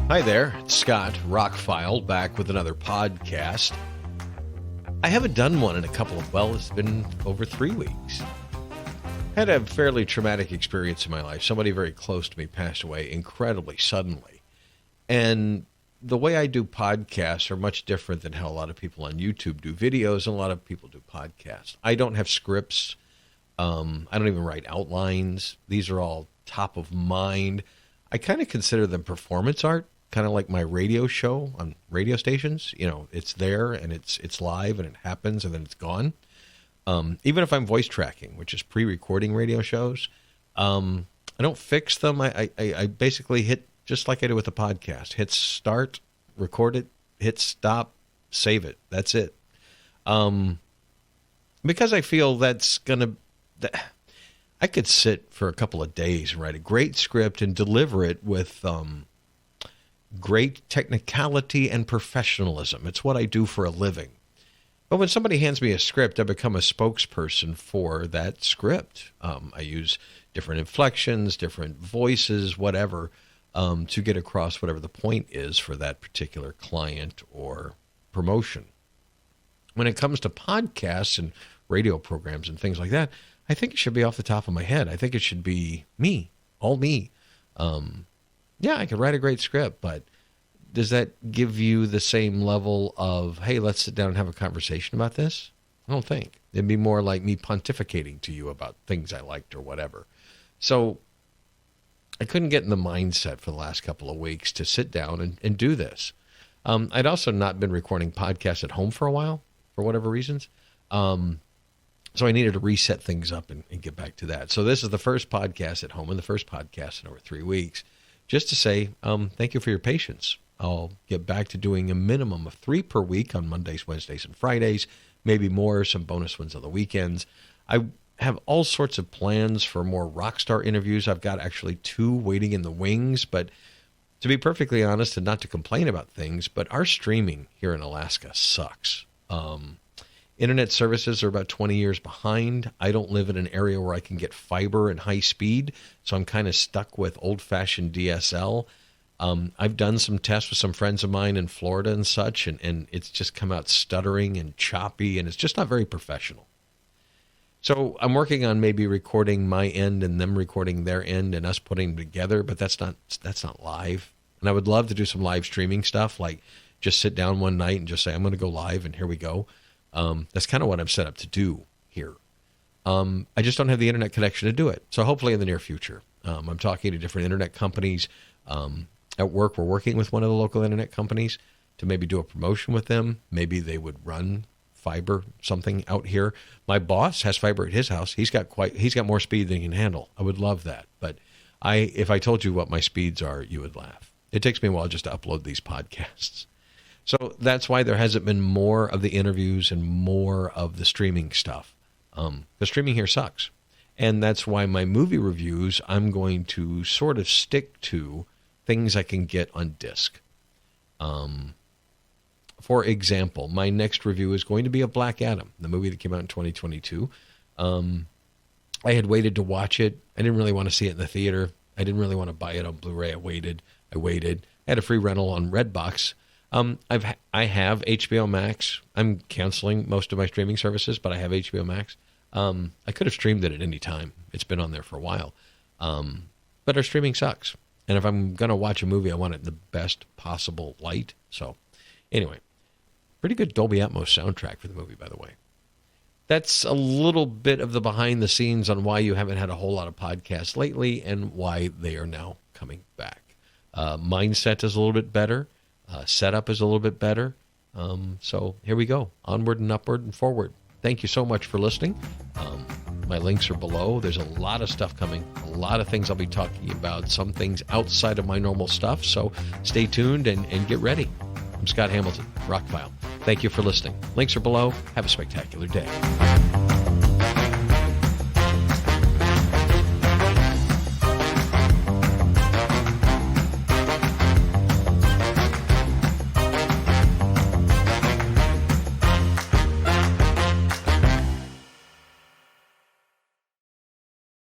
Hi there, it's Scott, ROCKFILE, back with another podcast. I haven't done one in it's been over 3 weeks. Had a fairly traumatic experience in my life. Somebody very close to me passed away incredibly suddenly. And the way I do podcasts are much different than how a lot of people on YouTube do videos and a lot of people do podcasts. I don't have scripts. I don't even write outlines. These are all top of mind. I kind of consider them performance art, kind of like my radio show on radio stations. You know, it's there and it's live and it happens and then it's gone. Even if I'm voice tracking, which is pre-recording radio shows, I don't fix them. I basically hit, just like I do with a podcast, hit start, record it, hit stop, save it. That's it. Because I feel that's going to... I could sit for a couple of days and write a great script and deliver it with great technicality and professionalism. It's what I do for a living. But when somebody hands me a script, I become a spokesperson for that script. I use different inflections, different voices, whatever, to get across whatever the point is for that particular client or promotion. When it comes to podcasts and radio programs and things like that, I think it should be off the top of my head. I think it should be me, all me. Yeah, I could write a great script, but does that give you the same level of, hey, let's sit down and have a conversation about this? I don't think. It'd be more like me pontificating to you about things I liked or whatever. So I couldn't get in the mindset for the last couple of weeks to sit down and do this. I'd also not been recording podcasts at home for a while, for whatever reasons. So I needed to reset things up and get back to that. So this is the first podcast at home and the first podcast in over 3 weeks, just to say thank you for your patience. I'll get back to doing a minimum of 3 per week on Mondays, Wednesdays, and Fridays, maybe more, some bonus ones on the weekends. I have all sorts of plans for more rock star interviews. I've got actually 2 waiting in the wings, but to be perfectly honest and not to complain about things, but our streaming here in Alaska sucks. Internet services are about 20 years behind. I don't live in an area where I can get fiber and high speed, so I'm kind of stuck with old-fashioned DSL. I've done some tests with some friends of mine in Florida and such, and it's just come out stuttering and choppy, and it's just not very professional. So I'm working on maybe recording my end and them recording their end and us putting them together, but that's not live. And I would love to do some live streaming stuff, like just sit down one night and just say, I'm going to go live, and here we go. That's kind of what I'm set up to do here. I just don't have the internet connection to do it. So hopefully in the near future, I'm talking to different internet companies. At work, we're working with one of the local internet companies to maybe do a promotion with them. Maybe they would run fiber, something out here. My boss has fiber at his house. He's got more speed than he can handle. I would love that. But if I told you what my speeds are, you would laugh. It takes me a while just to upload these podcasts. So that's why there hasn't been more of the interviews and more of the streaming stuff. The streaming here sucks. And that's why my movie reviews, I'm going to sort of stick to things I can get on disc. For example, my next review is going to be of Black Adam, the movie that came out in 2022. I had waited to watch it. I didn't really want to see it in the theater. I didn't really want to buy it on Blu-ray. I waited. I had a free rental on Redbox. I have HBO Max. I'm canceling most of my streaming services, but I have HBO Max. I could have streamed it at any time. It's been on there for a while. But our streaming sucks. And if I'm going to watch a movie, I want it in the best possible light. So anyway, pretty good Dolby Atmos soundtrack for the movie, by the way. That's a little bit of the behind the scenes on why you haven't had a whole lot of podcasts lately and why they are now coming back. Mindset is a little bit better. Setup is a little bit better. So here we go. Onward and upward and forward. Thank you so much for listening. My links are below. There's a lot of stuff coming. A lot of things I'll be talking about. Some things outside of my normal stuff. So stay tuned and get ready. I'm Scott Hamilton, ROCKFILE. Thank you for listening. Links are below. Have a spectacular day.